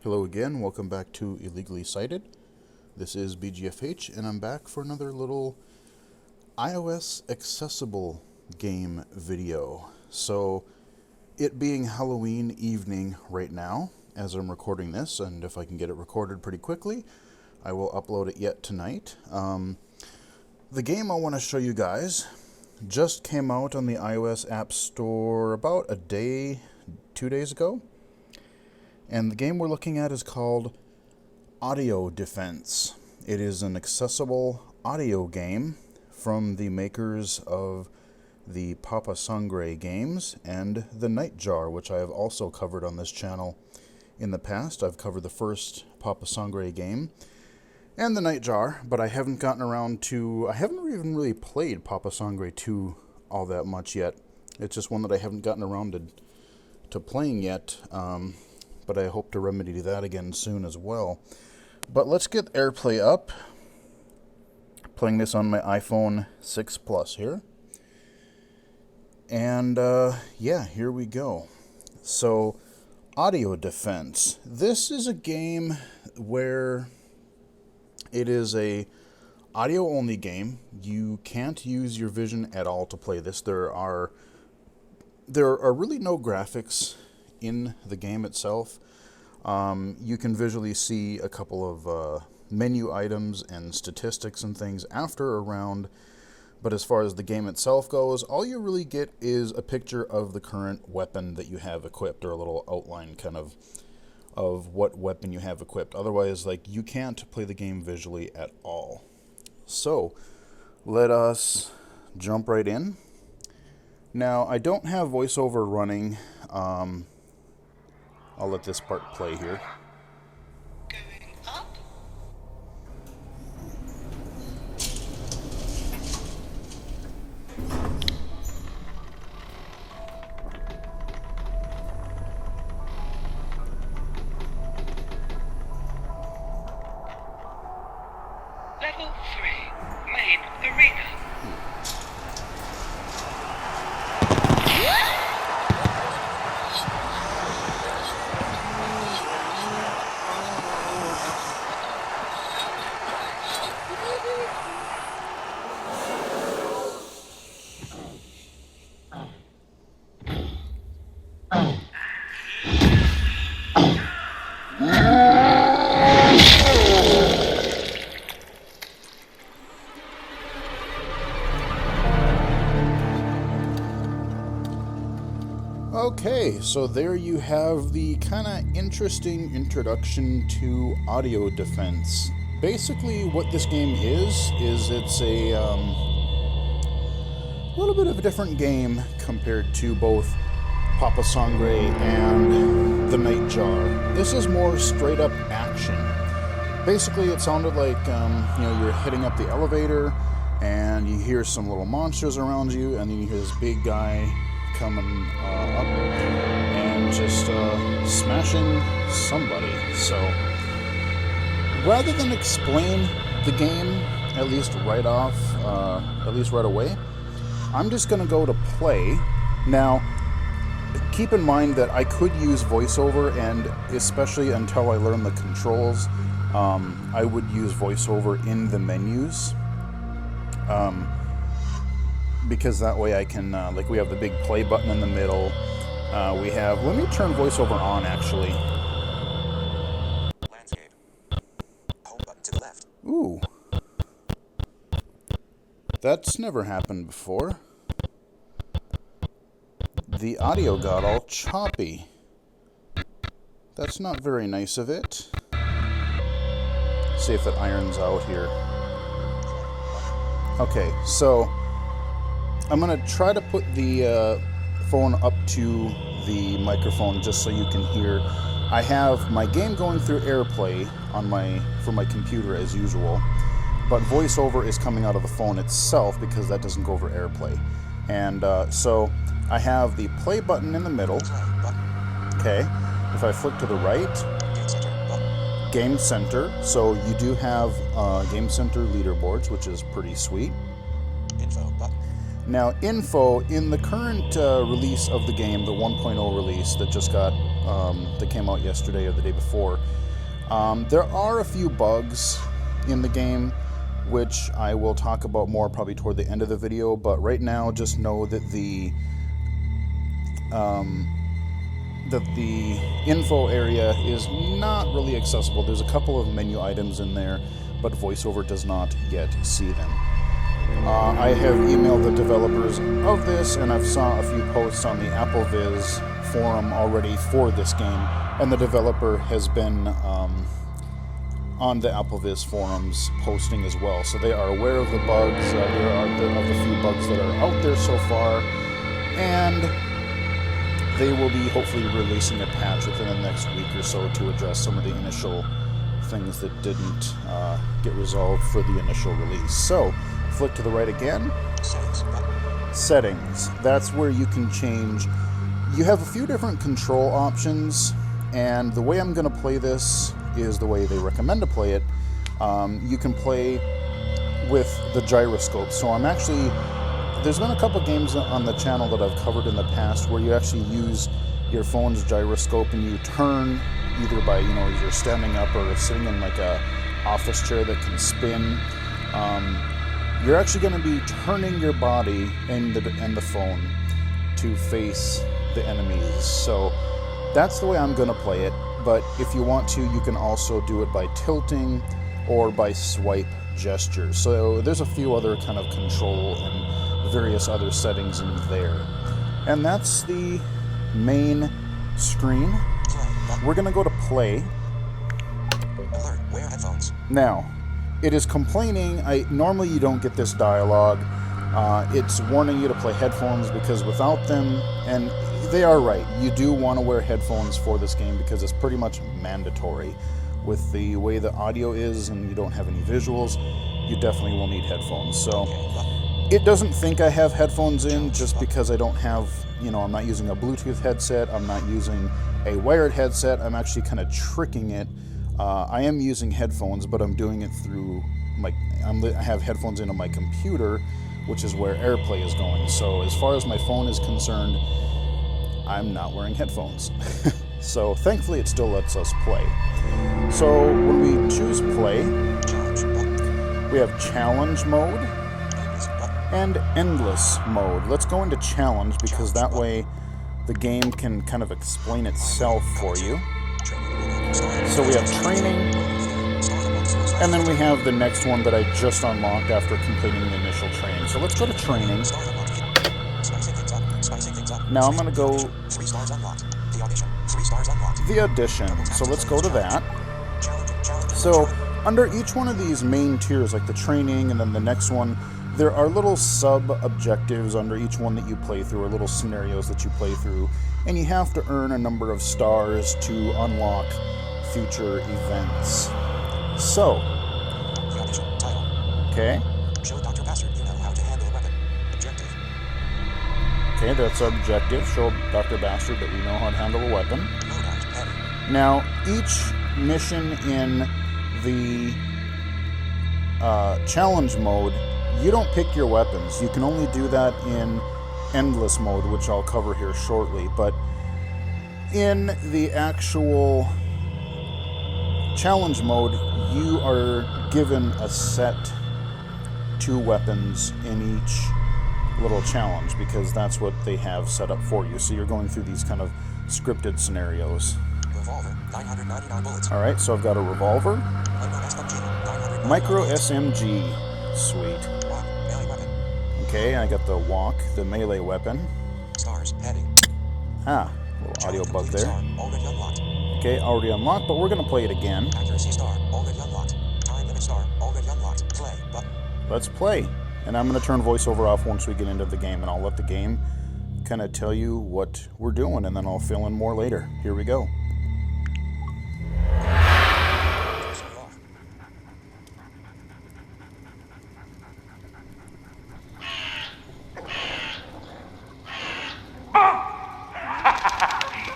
Hello again, welcome back to Illegally Cited. This is BGFH, and I'm back for another little iOS accessible game video. So, it being Halloween evening right now, as I'm recording this, and if I can get it recorded pretty quickly, I will upload it yet tonight. The game I want to show you guys just came out on the iOS App Store about 2 days ago. And the game we're looking at is called Audio Defense. It is an accessible audio game from the makers of the Sangre games and the Nightjar, which I have also covered on this channel in the past. I've covered the first Sangre game and the Nightjar, but I haven't gotten around to... I haven't even really played Sangre 2 all that much yet. It's just one that I haven't gotten around to playing yet. But I hope to remedy that again soon as well. But let's get AirPlay up. Playing this on my iPhone 6 Plus here. And yeah, here we go. So, Audio Defense. This is a game where it is a audio-only game. You can't use your vision at all to play this. There are really no graphics in the game itself. You can visually see a couple of menu items and statistics and things after a round, but as far as the game itself goes, all you really get is a picture of the current weapon that you have equipped, or a little outline kind of what weapon you have equipped. Otherwise, like, you can't play the game visually at all. So, let us jump right in. Now, I don't have voiceover running. I'll let this part play here. Going up. Level 3, main arena. Okay, so there you have the kind of interesting introduction to Audio Defense. Basically, what this game is it's a little bit of a different game compared to both Sangre and the Nightjar. This is more straight up action. Basically, it sounded like you're heading up the elevator and you hear some little monsters around you, and then you hear this big guy coming up and just smashing somebody. So rather than explain the game, at least right away, I'm just going to go to play. Now, keep in mind that I could use voiceover, and especially until I learn the controls, I would use voiceover in the menus. Because that way I can, like, we have the big play button in the middle. Let me turn voiceover on, actually. Landscape. Home button to the left. Ooh. That's never happened before. The audio got all choppy. That's not very nice of it. See if it irons out here. Okay, so I'm going to try to put the phone up to the microphone just so you can hear. I have my game going through AirPlay for my computer as usual, but voiceover is coming out of the phone itself because that doesn't go over AirPlay. And so I have the play button in the middle. Okay, if I flick to the right, Game Center. So you do have Game Center leaderboards, which is pretty sweet. Info button. Now, info, in the current release of the game, the 1.0 release that just got that came out yesterday or the day before. There are a few bugs in the game, which I will talk about more probably toward the end of the video, but right now just know that the info area is not really accessible. There's a couple of menu items in there, but VoiceOver does not yet see them. I have emailed the developers of this, and I've saw a few posts on the AppleViz forum already for this game, and the developer has been on the AppleViz forums posting as well, so they are aware of the bugs. There are of the few bugs that are out there so far, and they will be hopefully releasing a patch within the next week or so to address some of the initial things that didn't get resolved for the initial release. So, flick to the right again. Settings. That's where you can change. You have a few different control options, and the way I'm going to play this is the way they recommend to play it. You can play with the gyroscope. So I'm actually... There's been a couple games on the channel that I've covered in the past where you actually use your phone's gyroscope and you turn either by, you're standing up or sitting in like a office chair that can spin. You're actually going to be turning your body and the phone to face the enemies. So that's the way I'm going to play it. But if you want to, you can also do it by tilting or by swipe gestures. So there's a few other kind of control and various other settings in there. And that's the main screen. We're going to go to play. Alert, wear headphones. Now, it is complaining. Normally you don't get this dialogue. It's warning you to play headphones because without them, and they are right, you do want to wear headphones for this game because it's pretty much mandatory. With the way the audio is and you don't have any visuals, you definitely will need headphones. So it doesn't think I have headphones in just because I don't have, I'm not using a Bluetooth headset, I'm not using a wired headset, I'm actually kind of tricking it. I am using headphones, but I'm doing it through I have headphones into my computer, which is where AirPlay is going. So as far as my phone is concerned, I'm not wearing headphones. So thankfully it still lets us play. So when we choose play, we have challenge mode and endless mode. Let's go into challenge because that way the game can kind of explain itself for you. So we have training, and then we have the next one that I just unlocked after completing the initial training. So let's go to training. Now I'm going to go the audition. So let's go to that. So under each one of these main tiers, like the training and then the next one, there are little sub-objectives under each one that you play through, or little scenarios that you play through, and you have to earn a number of stars to unlock future events. So, okay. Show Dr. Bastard you know how to handle a weapon. Objective. Okay, that's our objective. Show Dr. Bastard that we know how to handle a weapon. Loadout heavy. Now, each mission in the challenge mode, you don't pick your weapons. You can only do that in endless mode, which I'll cover here shortly. But in the actual challenge mode, you are given a set 2 weapons in each little challenge because that's what they have set up for you. So you're going through these kind of scripted scenarios. Revolver, 999 bullets. Alright, so I've got a revolver. Micro SMG, 999 Micro SMG. Sweet. Walk, melee weapon. Okay, I got the walk, the melee weapon. Stars, heading. Ah, little audio bug Completed there. Star, already unlocked. Okay, already unlocked, but we're going to play it again. Accuracy star, already unlocked. Time limit star, already unlocked. Play, button. Let's play. And I'm going to turn voiceover off once we get into the game, and I'll let the game kind of tell you what we're doing, and then I'll fill in more later. Here we go.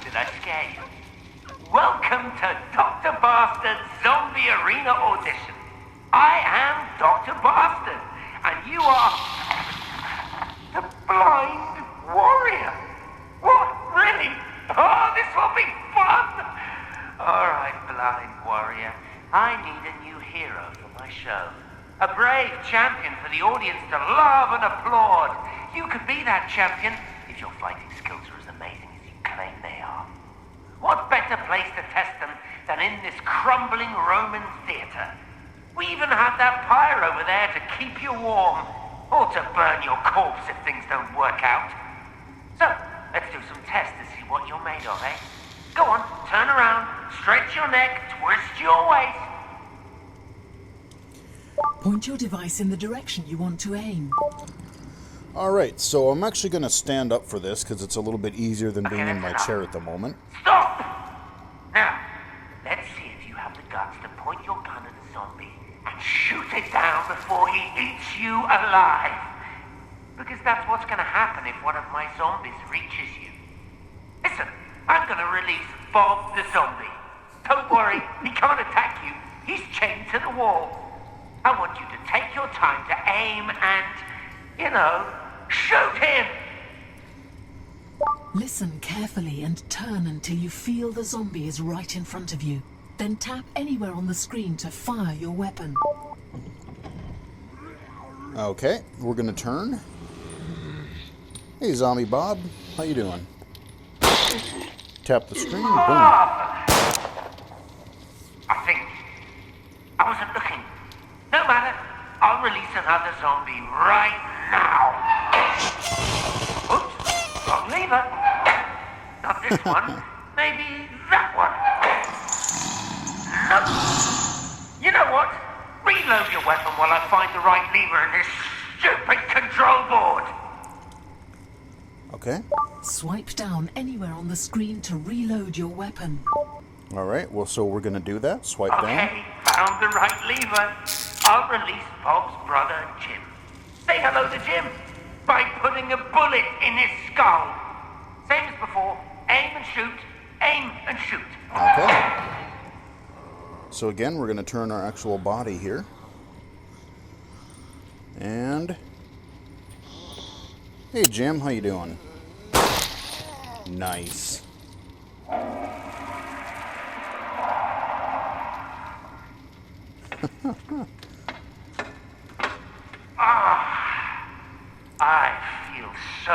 Did I scare you? Welcome to Dr. Bastard's Zombie Arena Audition. I am Dr. Bastard, and you are the blind warrior. What, really? Oh, this will be fun! Alright, blind warrior. I need a new hero for my show. A brave champion for the audience to love and applaud. You could be that champion if your fighting skills are as amazing as you claim they are. What better place to test them than in this crumbling Roman theater? We even have that pyre over there to keep you warm, or to burn your corpse if things don't work out. So, let's do some tests to see what you're made of, eh? Go on, turn around, stretch your neck, twist your waist. Point your device in the direction you want to aim. Alright, so I'm actually going to stand up for this because it's a little bit easier than being in my chair at the moment. Stop! Now, let's see if you have the guts to point your gun at the zombie and shoot it down before he eats you alive. Because that's what's going to happen if one of my zombies reaches you. Listen, I'm going to release Bob the zombie. Don't worry, he can't attack you. He's chained to the wall. I want you to take your time to aim and, shoot him! Listen carefully and turn until you feel the zombie is right in front of you. Then tap anywhere on the screen to fire your weapon. Okay, we're going to turn. Hey, Zombie Bob. How you doing? Tap the screen, boom. I think I wasn't looking. No matter. I'll release another zombie right now. Oops, wrong lever. Not this one. Maybe that one. No. You know what? Reload your weapon while I find the right lever in this stupid control board. Okay. Swipe down anywhere on the screen to reload your weapon. Alright, well, so we're going to do that. Swipe down. Okay, found the right lever. I'll release Bob's brother, Jim. Say hello to Jim by putting a bullet in his skull. Same as before. Aim and shoot. Aim and shoot. Okay. So again, we're going to turn our actual body here. And... Hey, Jim, how you doing? Nice. I feel so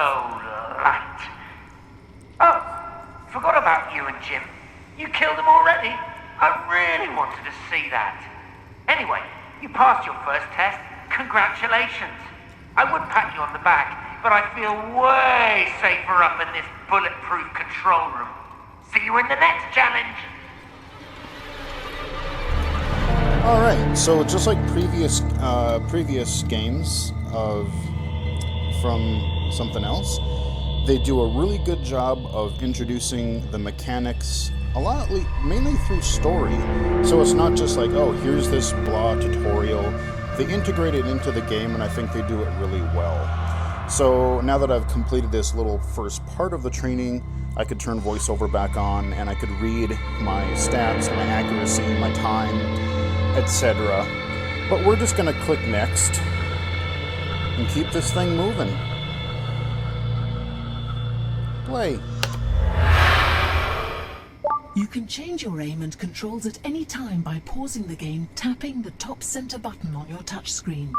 light. Oh, forgot about you and Jim. You killed him already? I really wanted to see that. Anyway, you passed your first test. Congratulations. I would pat you on the back, but I feel way safer up in this bulletproof control room. See you in the next challenge. Alright, so just like previous games from something else, they do a really good job of introducing the mechanics mainly through story. So it's not just like, oh, here's this blah tutorial. They integrate it into the game, and I think they do it really well. So now that I've completed this little first part of the training, I could turn voiceover back on, and I could read my stats, my accuracy, my time, etc. But we're just going to click next and keep this thing moving. Play. You can change your aim and controls at any time by pausing the game, tapping the top center button on your touchscreen.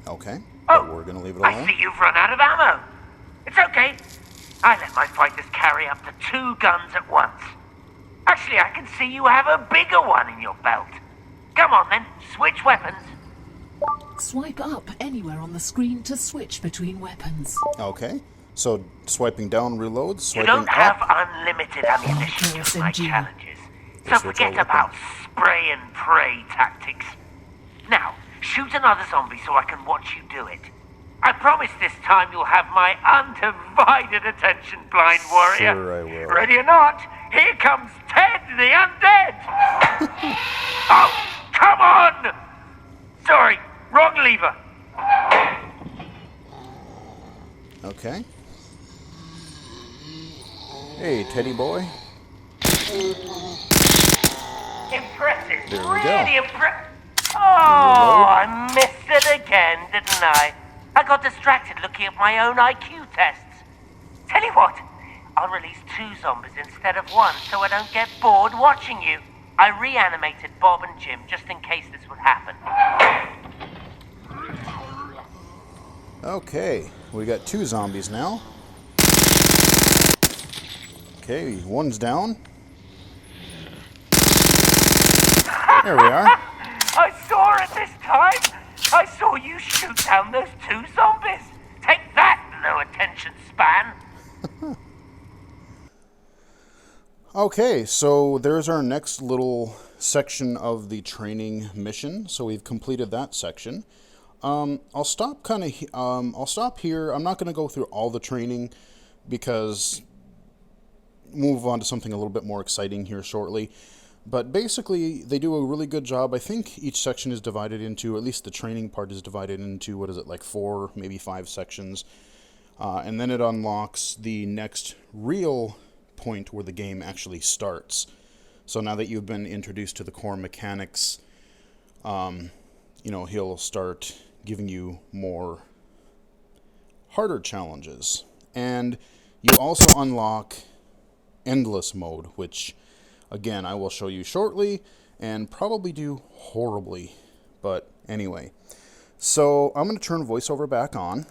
Okay, Oh, but we're going to leave it I alone. see you've run out of ammo. It's okay. I let my fighters carry up to 2 guns at once. Actually, I can see you have a bigger one in your belt. Come on then, switch weapons. Swipe up anywhere on the screen to switch between weapons. Okay, so swiping down reload, You swiping don't have up. unlimited ammunition Yes, for my indeed. challenges, so Switch forget our about spray and pray tactics. Now, shoot another zombie so I can watch you do it. I promise this time you'll have my undivided attention, blind warrior. Sure I will. Ready or not, here comes Ted the Undead! Oh, come on! Sorry, wrong lever. Okay. Hey, Teddy boy. Impressive. There we really go. impressive. Oh, I missed it again, didn't I? I got distracted looking at my own IQ tests. Tell you what, I'll release 2 zombies instead of 1 so I don't get bored watching you. I reanimated Bob and Jim just in case this would happen. Okay, we got 2 zombies now. Okay, 1's down. There we are. I saw it this time. I saw you shoot down those 2 zombies. Take that, low attention span. Okay, so there's our next little section of the training mission. So we've completed that section. I'll stop here. I'm not going to go through all the training because we'll move on to something a little bit more exciting here shortly. But basically, they do a really good job. I think each section is divided into, at least the training part is divided into, what is it, like 4, maybe 5 sections. And then it unlocks the next real point where the game actually starts. So now that you've been introduced to the core mechanics, he'll start giving you more harder challenges. And you also unlock endless mode, which again I will show you shortly and probably do horribly, but anyway. So I'm going to turn voiceover back on,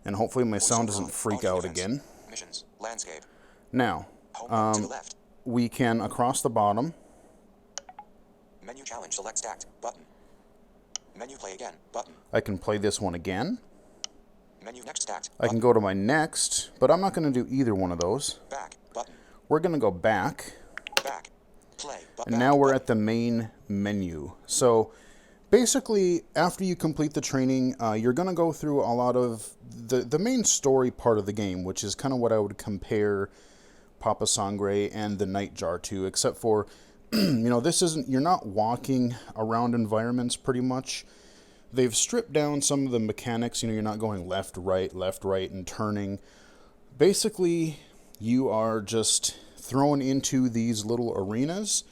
and hopefully my sound doesn't freak out again. Missions. Landscape. Now, Home to the left. we can, across the bottom, Menu challenge. Select stacked. Button. Menu play again. Button. I can play this one again. Menu next stacked. I can go to my next, but I'm not going to do either one of those. Back. Button. We're going to go back, Back. Play. and now we're at the main menu. So basically, after you complete the training, you're going to go through a lot of the main story part of the game, which is kind of what I would compare Papa Sangre and the Nightjar to, except for, this isn't, you're not walking around environments pretty much. They've stripped down some of the mechanics. You're not going left, right, and turning. Basically, you are just thrown into these little arenas,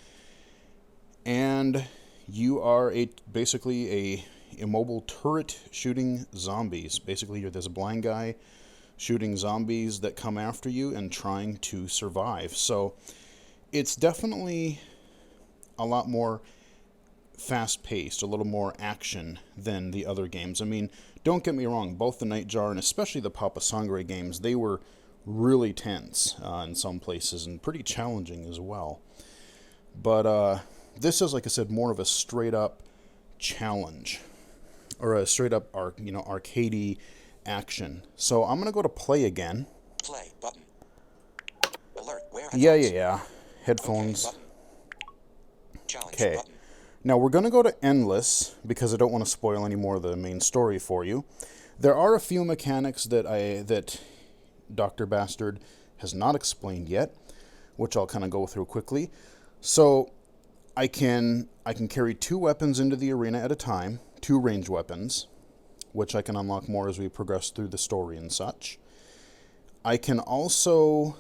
and you are basically a immobile turret shooting zombies. Basically, there's a blind guy shooting zombies that come after you and trying to survive. So it's definitely a lot more fast-paced, a little more action than the other games. I mean, don't get me wrong, both the Nightjar and especially the Papa Sangre games, they were really tense in some places and pretty challenging as well. But this is, like I said, more of a straight-up challenge, or a straight-up arcadey action. So I'm gonna go to play again. Play. Button. Alert. Wear Yeah. headphones. Headphones. Okay. Challenge. Okay. Button. Now we're going to go to endless because I don't want to spoil any more of the main story for you. There are a few mechanics that Dr. Bastard has not explained yet, which I'll kind of go through quickly. So I can carry 2 weapons into the arena at a time, 2 ranged weapons, which I can unlock more as we progress through the story and such. I can also,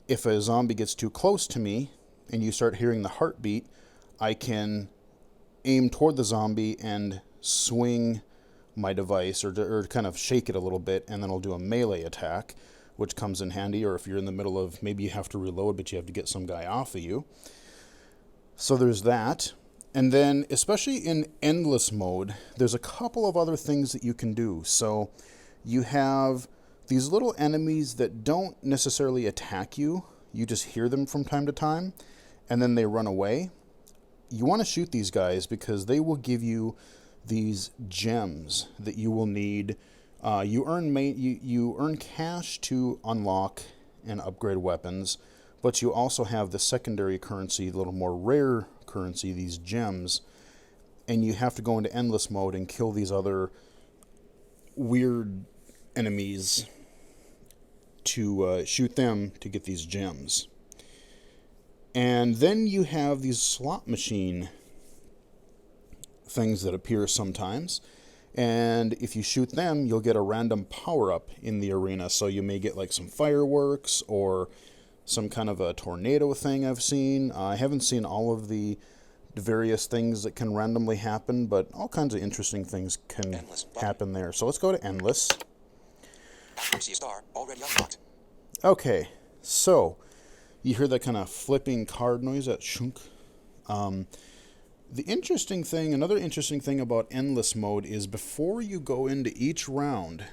if a zombie gets too close to me and you start hearing the heartbeat, I can aim toward the zombie and swing my device, or kind of shake it a little bit, and then I'll do a melee attack, which comes in handy, or if you're in the middle of, maybe you have to reload, but you have to get some guy off of you. So there's that. And then, especially in endless mode, there's a couple of other things that you can do. So you have these little enemies that don't necessarily attack you. You just hear them from time to time, and then they run away. You want to shoot these guys because they will give you these gems that you will need. You earn cash to unlock and upgrade weapons, but you also have the secondary currency, the little more rare currency, these gems, and you have to go into endless mode and kill these other weird enemies to shoot them to get these gems. And then you have these slot machine things that appear sometimes, and if you shoot them, you'll get a random power-up in the arena. So you may get like some fireworks or some kind of a tornado thing I've seen. I haven't seen all of the various things that can randomly happen, but all kinds of interesting things can happen there. So let's go to endless. Accuracy star already unlocked. Okay, so you hear that kind of flipping card noise, that shunk. The interesting thing, another interesting thing about endless mode is before you go into each round,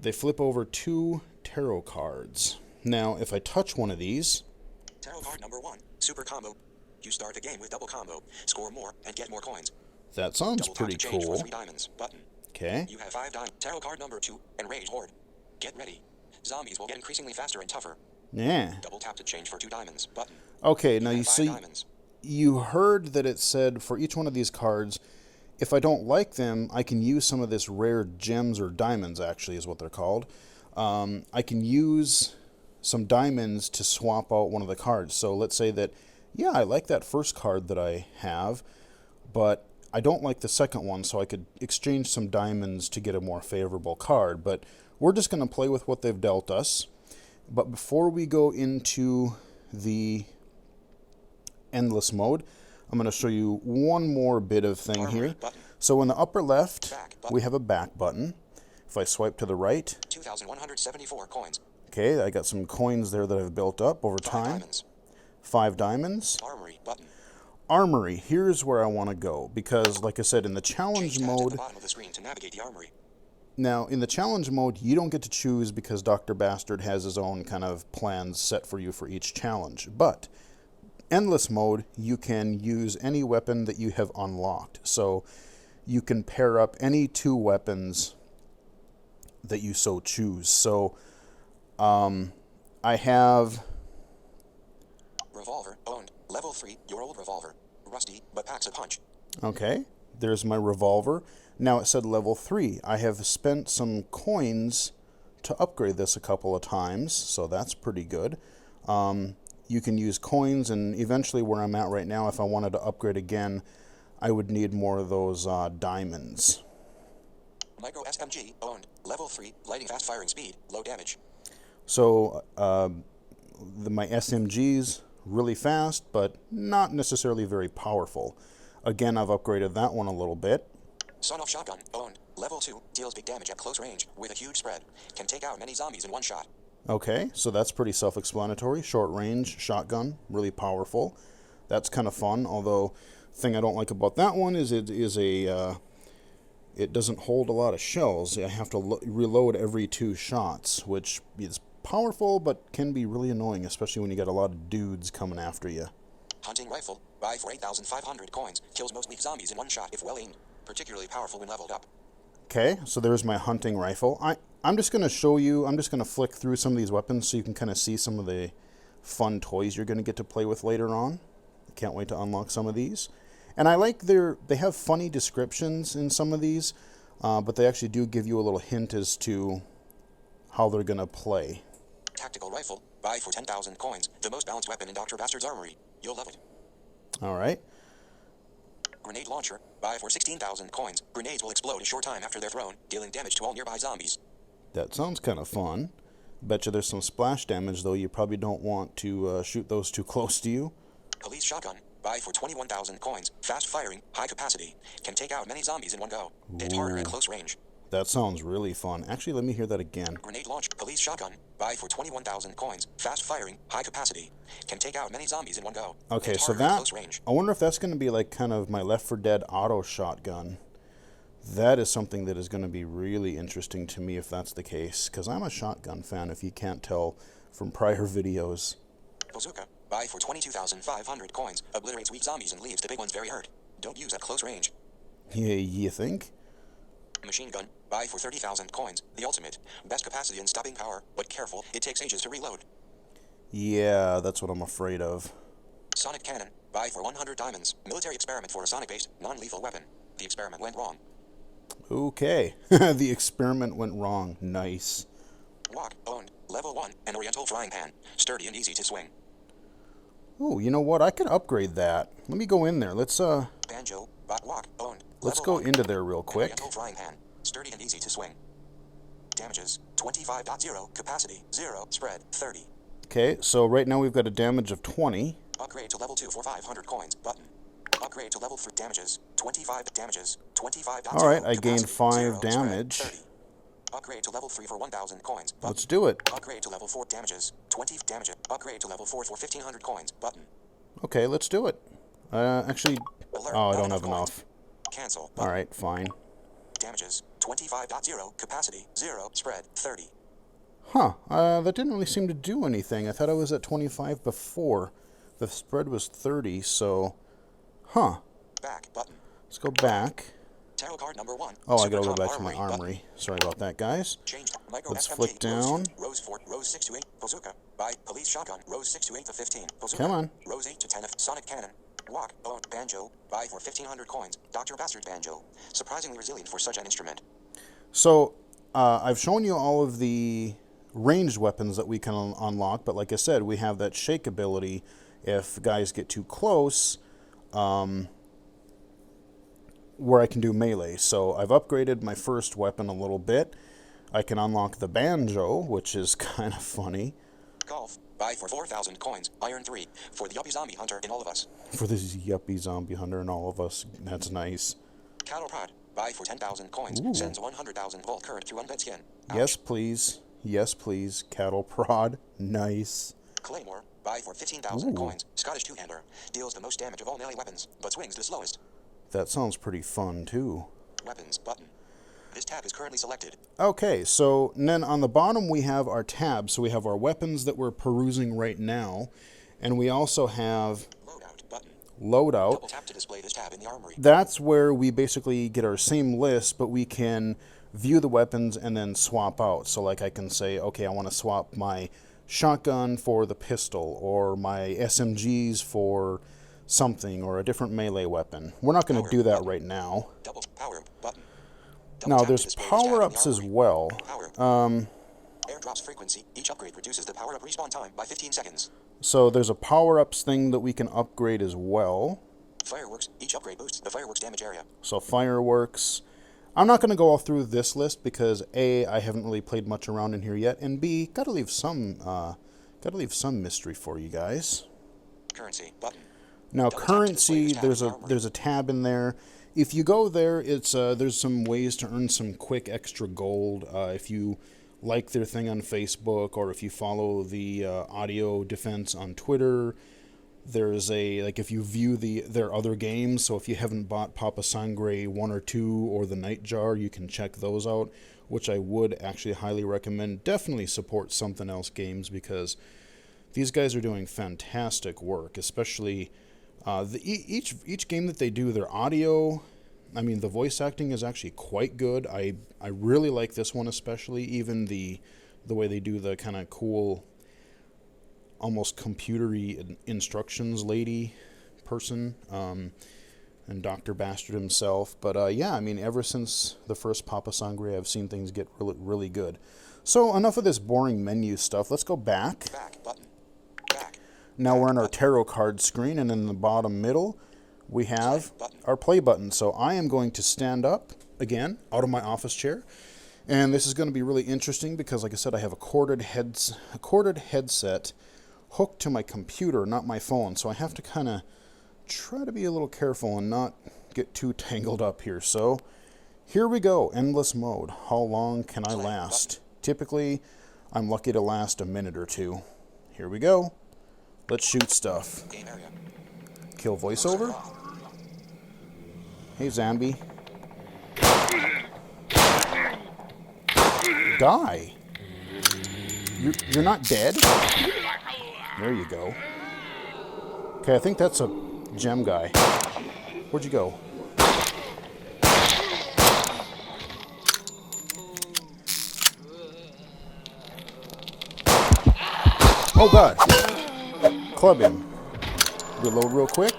they flip over 2 tarot cards. Now, if I touch one of these... Tarot card number 1, super combo. You start the game with double combo, score more, and get more coins. That sounds Double tap pretty to change cool. for 3 diamonds, button. Okay. You have 5 diamonds. Tarot card number 2, Enraged Horde. Get ready. Zombies will get increasingly faster and tougher. Yeah. Double tap to change for 2 diamonds, button. Okay, now you have 5 see, diamonds. you heard that it said for each one of these cards, if I don't like them, I can use some of this rare gems, or diamonds actually is what they're called. I can use some diamonds to swap out one of the cards. So let's say that, yeah, I like that first card that I have, but I don't like the second one, so I could exchange some diamonds to get a more favorable card. But we're just going to play with what they've dealt us. But before we go into the endless mode, I'm going to show you one more bit of thing here. So in the upper left, we have a back button. If I swipe to the right, 2,174 coins. okay, I got some coins there that I've built up over 5 time. diamonds. 5 diamonds. Armory button. Armory, here's where I want to go, because like I said, in the challenge Change tabs at mode, the bottom of the screen to navigate the armory. now in the challenge mode, you don't get to choose because Dr. Bastard has his own kind of plans set for you for each challenge. But endless mode, you can use any weapon that you have unlocked. So you can pair up any 2 weapons that you so choose. So I have... Revolver owned. Level 3, your old revolver. Rusty, but packs a punch. Okay, there's my revolver. Now it said level 3. I have spent some coins to upgrade this a couple of times, so that's pretty good. You can use coins, and eventually where I'm at right now, if I wanted to upgrade again, I would need more of those diamonds. Micro SMG owned. Level 3, lighting fast firing speed, low damage. So my SMGs, really fast, but not necessarily very powerful. Again, I've upgraded that one a little bit. Son-off shotgun owned. Level 2, deals big damage at close range with a huge spread. Can take out many zombies in one shot. Okay, so that's pretty self-explanatory. Short range shotgun, really powerful. That's kind of fun, although the thing I don't like about that one is it doesn't hold a lot of shells. I have to reload every 2 shots, which is powerful but can be really annoying, especially when you got a lot of dudes coming after you. Hunting rifle, buy for 8,500 coins. Kills most weak zombies in one shot if well aimed. Particularly powerful when leveled up. Okay, so there's my hunting rifle. I'm just going to show you, I'm just going to flick through some of these weapons so you can kind of see some of the fun toys you're going to get to play with later on. I can't wait to unlock some of these. And I like they have funny descriptions in some of these, but they actually do give you a little hint as to how they're going to play. Tactical rifle, buy for 10,000 coins. The most balanced weapon in Dr. Bastard's armory. You'll love it. Alright. Grenade launcher, buy for 16,000 coins. Grenades will explode a short time after they're thrown, dealing damage to all nearby zombies. That sounds kind of fun. Betcha there's some splash damage, though. You probably don't want to shoot those too close to you. Police shotgun, buy for 21,000 coins. Fast firing, high capacity. Can take out many zombies in one go. Hit harder at close range. That sounds really fun. Actually, let me hear that again. Grenade launcher, police shotgun, buy for 21,000 coins. Fast firing, high capacity. Can take out many zombies in one go. Okay, Hit so harder at that, close range. I wonder if that's going to be like kind of my Left 4 Dead auto shotgun. That is something that is going to be really interesting to me if that's the case, because I'm a shotgun fan, if you can't tell from prior videos. Bazooka, buy for 22,500 coins. Obliterates weak zombies and leaves the big ones very hurt. Don't use at close range. Yeah, you think? Machine gun, buy for 30,000 coins. The ultimate. Best capacity and stopping power, but careful, it takes ages to reload. Yeah, that's what I'm afraid of. Sonic cannon, buy for 100 diamonds. Military experiment for a sonic-based, non-lethal weapon. The experiment went wrong. Okay, the experiment went wrong. Nice. Wok, owned. Level 1, an oriental frying pan. Sturdy and easy to swing. Ooh, you know what? I can upgrade that. Let me go in there. Let's Banjo, wok, owned. let's Level go 1, into there real an quick. oriental frying pan. Sturdy and easy to swing. Damages, 25.0. Capacity, 0. Spread, 30. Okay, so right now we've got a damage of 20. Upgrade to level 2 for 500 coins. Button. Upgrade to level 3. Damages. 25 damages. 25.0. Alright, I gained Capacity, 5 0. Spread, damage. 30. Upgrade to level 3 for 1,000 coins. Button. Let's do it. Upgrade to level 4 damages. 20 damage. Upgrade to level 4 for 1,500 coins. Button. Okay, let's do it. Actually, Alert. oh, I Not don't enough have enough. Cancel. Button. Alright, fine. Damages. 25.0. Capacity. 0. Spread. 30. Huh, that didn't really seem to do anything. I thought I was at 25 before. The spread was 30, so... Huh. Back. Button. Let's go back. Tarot card number 1. Oh, I gotta go Supercom back to my Button. armory. Sorry about that, guys. Changed. Micro Let's SMG, flick down. Rose 4, Rose 6 to 8, Bazooka. By Police Shotgun, Rose 6 to 8 to 15. Bazooka. Come on. Rose 8 to 10 of Sonic Cannon. Walk, Bone, Banjo. Buy for 1,500 coins. Dr. Bastard Banjo. Surprisingly resilient for such an instrument. So, I've shown you all of the ranged weapons that we can unlock, but like I said, we have that shake ability if guys get too close, where I can do melee. So I've upgraded my first weapon a little bit. I can unlock the banjo, which is kind of funny. Golf. Buy for 4,000 coins. Iron 3. For the Yuppie Zombie Hunter in all of us. For this yuppie zombie hunter and all of us. That's nice. Cattle Prod. Buy for 10,000 coins. Ooh. Sends 100,000 volt current to undead skin. Ouch. Yes, please. Yes, please. Cattle prod. Nice. Claymore. Buy for 15,000 Ooh. coins. Scottish two-hander. Deals the most damage of all melee weapons, but swings the slowest. That sounds pretty fun, too. Weapons. Button. This tab is currently selected. Okay, so then on the bottom we have our tabs. So we have our weapons that we're perusing right now. And we also have Loadout. Button. loadout. Double tap to display this tab in the armory. That's where we basically get our same list, but we can view the weapons and then swap out. So like I can say, okay, I want to swap my shotgun for the pistol, or my SMGs for something, or a different melee weapon. We're not going to do that right now. Double power button. Double Now tap to there's display this tab in the power-ups as armory. well. Power. Airdrops frequency. Each upgrade reduces the power-up respawn time by 15 seconds. So there's a power-ups thing that we can upgrade as well. Fireworks. Each upgrade boosts the fireworks damage area. So fireworks. I'm not going to go all through this list because A, I haven't really played much around in here yet, and B, gotta leave some mystery for you guys. Currency button. Now Double tap to display currency, this tab in the armory. there's a tab in there. If you go there, it's there's some ways to earn some quick extra gold. If you like their thing on Facebook, or if you follow the audio defense on Twitter, there's a, like, if you view their other games, so if you haven't bought Papa Sangre 1 or 2 or the Nightjar, you can check those out, which I would actually highly recommend. Definitely support Something Else Games, because these guys are doing fantastic work, especially each game that they do, their audio, I mean, the voice acting is actually quite good. I really like this one especially, even the way they do the kind of cool, almost computery instructions lady person, and Dr. Bastard himself. But yeah, I mean, ever since the first Papa Sangre, I've seen things get really, really good. So enough of this boring menu stuff. Let's go back. Back button. Back. Now we're on our tarot card screen, and in the bottom middle, we have our play button. So I am going to stand up again out of my office chair. And this is going to be really interesting because, like I said, I have a corded headset hooked to my computer, not my phone. So I have to kind of try to be a little careful and not get too tangled up here. So here we go, endless mode. How long can I last? Typically, I'm lucky to last a minute or two. Here we go. Let's shoot stuff. Game area. Kill voiceover. Hey, zombie. Die. You're not dead? There you go. Okay, I think that's a gem guy. Where'd you go? Oh god. Club him. Reload real quick.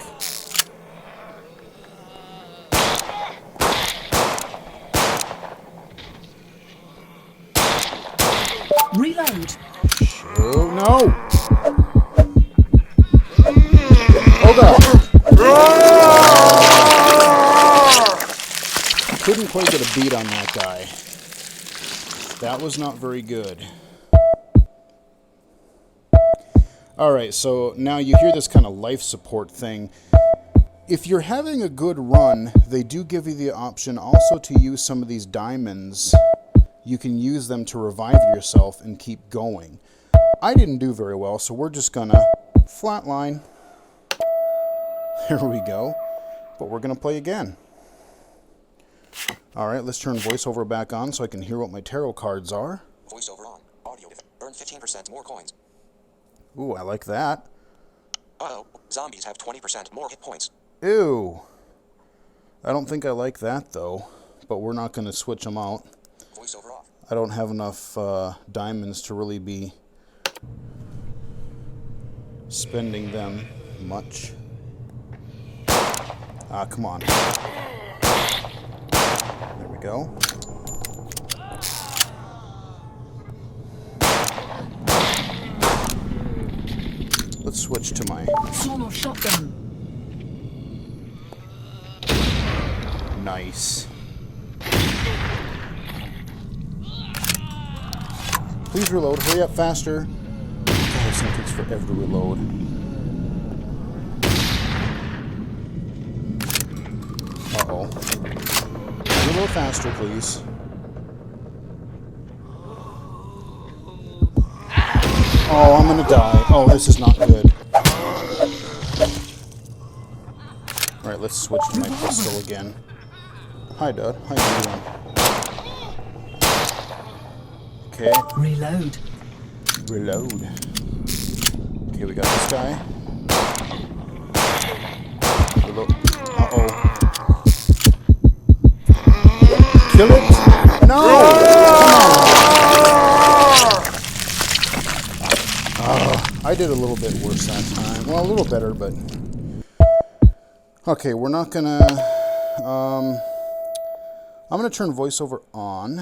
Reload. Oh no! Oh god! Couldn't quite get a beat on that guy. That was not very good. Alright, so now you hear this kind of life support thing. If you're having a good run, they do give you the option also to use some of these diamonds. you can use them to revive yourself and keep going. I didn't do very well, so we're just gonna flatline. There we go. But we're gonna play again. Alright, let's turn voiceover back on so I can hear what my tarot cards are. Voiceover on. Audio. Earn 15% more coins. Ooh, I like that. Uh-oh. Zombies have 20% more hit points. Ew. I don't think I like that, though. But we're not going to switch them out. Voiceover off. I don't have enough diamonds to really be spending them much. Ah, come on. There we go. Let's switch to my Sawn off shotgun. nice. Please reload. Hurry up faster. God, this thing takes forever to reload. Uh-oh. Reload faster, please. Oh, I'm gonna die. Oh, this is not good. Alright, let's switch to my pistol again. Hi, Dud. How you doing? Okay. Reload. Reload. Okay, we got this guy. Reload. Uh-oh. Kill it! No! I did a little bit worse that time. Well, a little better, but... Okay, we're not gonna... I'm gonna turn voiceover on.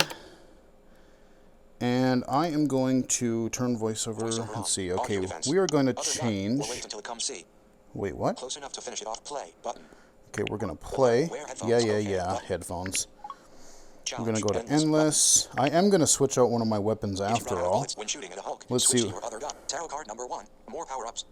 And I am going to turn voiceover... Let's see, okay, we are going to change... Wait until it comes C. Wait, what? Close enough to finish it off. Play button. Okay, we're gonna play. Wear headphones. Yeah, Okay. headphones. We're Challenge. gonna go to Endless endless. I am gonna switch out one of my weapons button. If you after run out of all. bullets when shooting at a Hulk, Let's switch see. to your other gun. Tarot card number 1. More power-ups.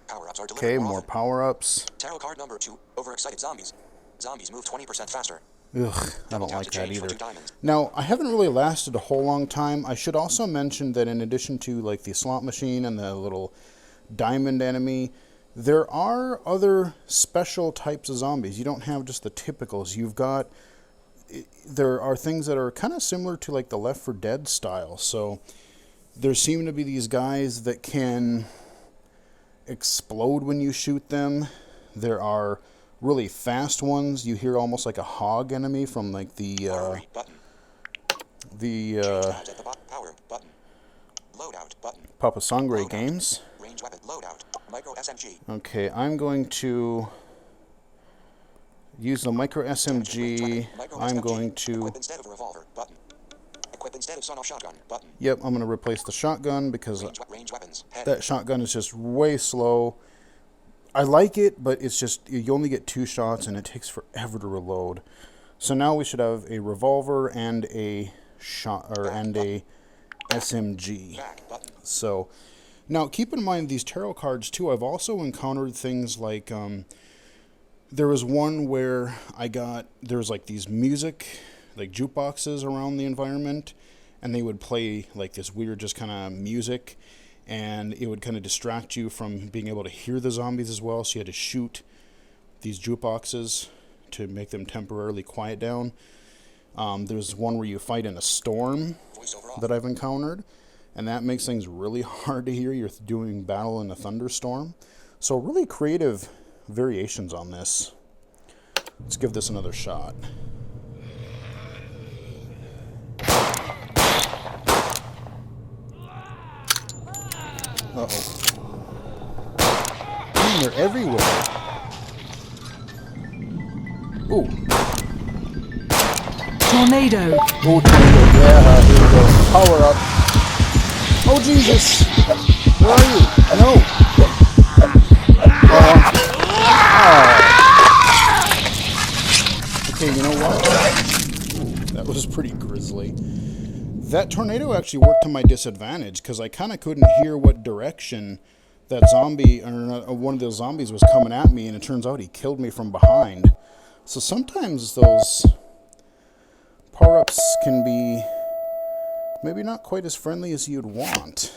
Power-ups are delivered Okay, more more often. power-ups. Tarot card number 2. Overexcited zombies. Zombies move 20% faster. Ugh, I Double don't tap like to that change for either. 2 diamonds. Now, I haven't really lasted a whole long time. I should also mention that in addition to like the slot machine and the little diamond enemy, there are other special types of zombies. You don't have just the typicals. You've got... There are things that are kind of similar to like the Left 4 Dead style. So there seem to be these guys that can explode when you shoot them. There are really fast ones. You hear almost like a hog enemy from like the Armory button. Change tabs at the bottom. Power button. Loadout button. Papa Sangre Loadout. games. Range weapon. Loadout. Micro SMG. Okay, I'm going to use the micro SMG. I'm going to... Equip instead of a revolver button. Equip instead of sawn-off shotgun button. Yep, I'm going to replace the shotgun because Range weapons. Head. that shotgun is just way slow. I like it, but it's just, you only get 2 shots and it takes forever to reload. So now we should have a revolver and a and a SMG. Back button. So now keep in mind these tarot cards too. I've also encountered things like there was one where there was like these music, like jukeboxes around the environment, and they would play like this weird just kind of music, and it would kind of distract you from being able to hear the zombies as well, so you had to shoot these jukeboxes to make them temporarily quiet down. There's one where you fight in a storm that I've encountered, and that makes things really hard to hear. You're doing battle in a thunderstorm. So really creative variations on this. Let's give this another shot. Uh-oh. They're everywhere. Ooh. Tornado. Oh, tornado. Yeah, here we go. Power up. Oh, Jesus. Where are you? No. Okay, you know what? Ooh, that was pretty grisly. That tornado actually worked to my disadvantage because I kind of couldn't hear what direction that zombie, or one of those zombies was coming at me, and it turns out he killed me from behind. So sometimes those power-ups can be maybe not quite as friendly as you'd want.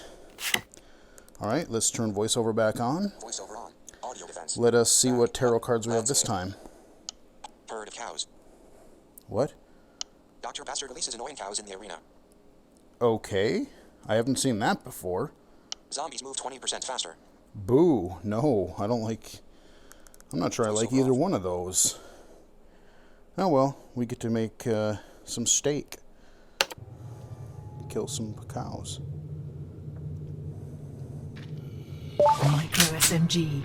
Alright, let's turn voiceover back on. Voiceover on. Audio defense. Let us see what tarot cards we have this time. Herd of cows. What? Dr. Bastard releases annoying cows in the arena. Okay. I haven't seen that before. Zombies move 20% faster. Boo. No, I don't like... I'm not sure I like either one of those. Oh well, we get to make some steak. Kill some cows. Micro SMG.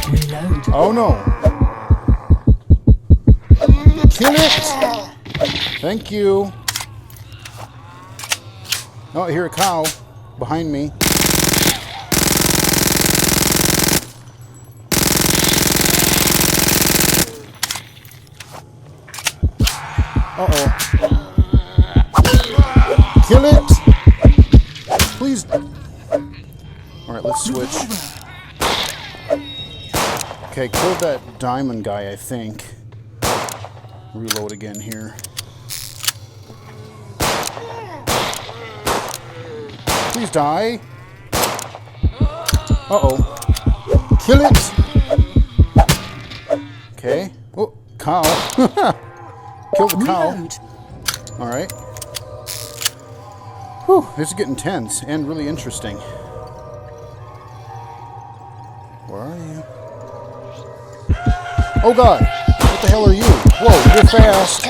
Reload. Oh no! Kill it! Thank you. Oh, I hear a cow behind me. Uh-oh. Kill it! Please. Alright, let's switch. Okay, killed that diamond guy, I think. Reload again here. Please die. Uh-oh. Kill it! Okay. Oh, cow. Kill the cow. Reload. Alright. Whew, this is getting tense and really interesting. Where are you? Oh god! What the hell are you? Whoa, you're fast!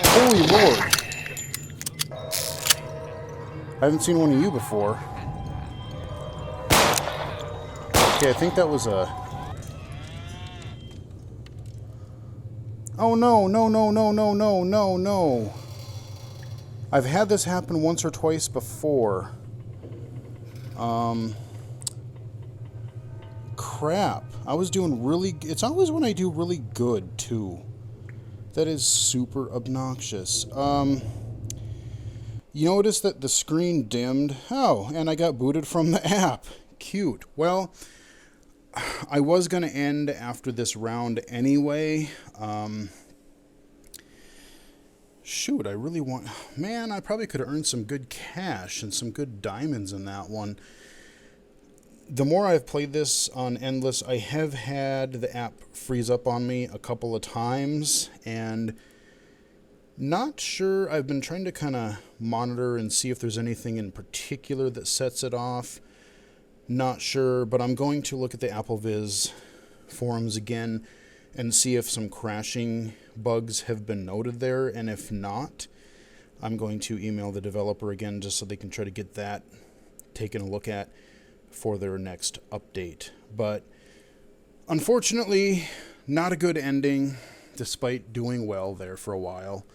Holy lord! I haven't seen one of you before. Okay, I think that was a... Oh no, no, no, no, no, no, no, no. I've had this happen once or twice before. Crap. I was doing really... It's always when I do really good, too. That is super obnoxious. You notice that the screen dimmed. Oh, and I got booted from the app. Cute. Well, I was going to end after this round anyway. Shoot, I really want... Man, I probably could have earned some good cash and some good diamonds in that one. The more I've played this on Endless, I have had the app freeze up on me a couple of times, and not sure. I've been trying to kind of monitor and see if there's anything in particular that sets it off. Not sure, but I'm going to look at the AppleVis forums again and see if some crashing bugs have been noted there, and if not, I'm going to email the developer again just so they can try to get that taken a look at for their next update. But unfortunately, not a good ending, despite doing well there for a while.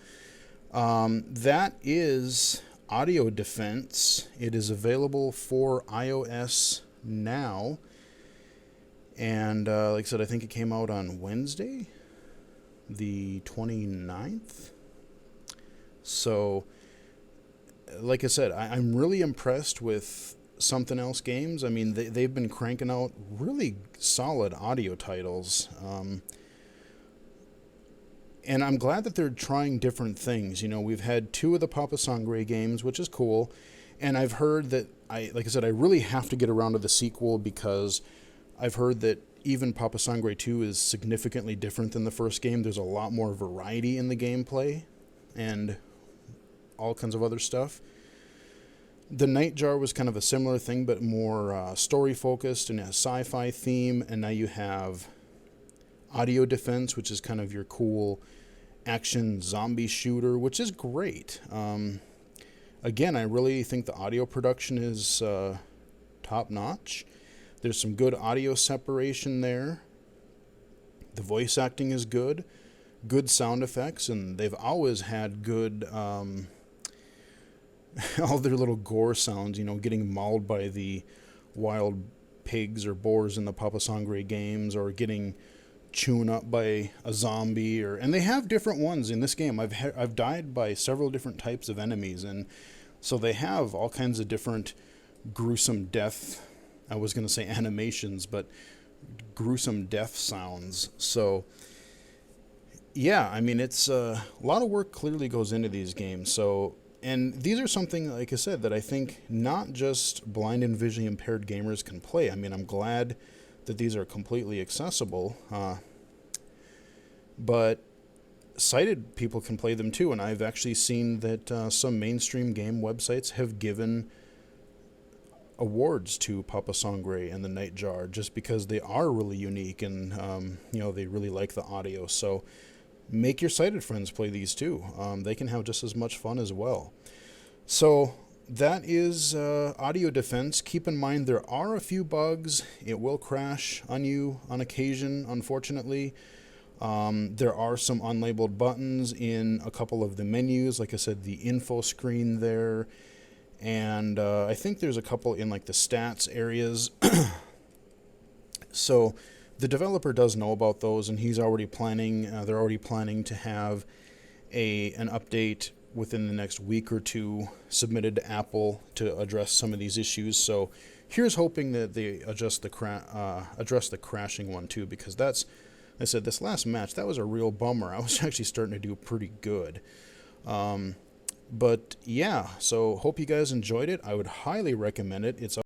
That is Audio Defense. It is available for iOS now. And like I said, I think it came out on Wednesday, the 29th. So, like I said, I'm really impressed with Something Else Games. I mean, they've been cranking out really solid audio titles. And I'm glad that they're trying different things. You know, we've had 2 of the Papa Sangre games, which is cool. And I've heard that, like I said, I really have to get around to the sequel because I've heard that even Papa Sangre 2 is significantly different than the first game. There's a lot more variety in the gameplay and all kinds of other stuff. The Nightjar was kind of a similar thing, but more story-focused and a sci-fi theme. And now you have Audio Defense, which is kind of your cool action zombie shooter, which is great. Again, I really think the audio production is top-notch. There's some good audio separation there. The voice acting is good. Good sound effects, and they've always had good... all their little gore sounds, you know, getting mauled by the wild pigs or boars in the Papa Sangre games, or getting chewing up by a zombie, and they have different ones in this game. I've died by several different types of enemies, and so they have all kinds of different gruesome death. I was going to say animations, but gruesome death sounds. So yeah, I mean, it's a lot of work clearly goes into these games. So, and these are something, like I said, that I think not just blind and visually impaired gamers can play. I mean, I'm glad that these are completely accessible, but sighted people can play them too. And I've actually seen that some mainstream game websites have given awards to Papa Sangre and the Nightjar just because they are really unique, and they really like the audio. So make your sighted friends play these too. They can have just as much fun as well. So that is audio defense. Keep in mind there are a few bugs. It will crash on you on occasion, unfortunately. There are some unlabeled buttons in a couple of the menus. Like I said, the info screen there. And I think there's a couple in like the stats areas. So the developer does know about those, and he's already planning. They're already planning to have an update within the next week or two submitted to Apple to address some of these issues. So here's hoping that they address the crashing one too, because that's, I said, this last match, that was a real bummer. I was actually starting to do pretty good. But yeah, so hope you guys enjoyed it. I would highly recommend it. It's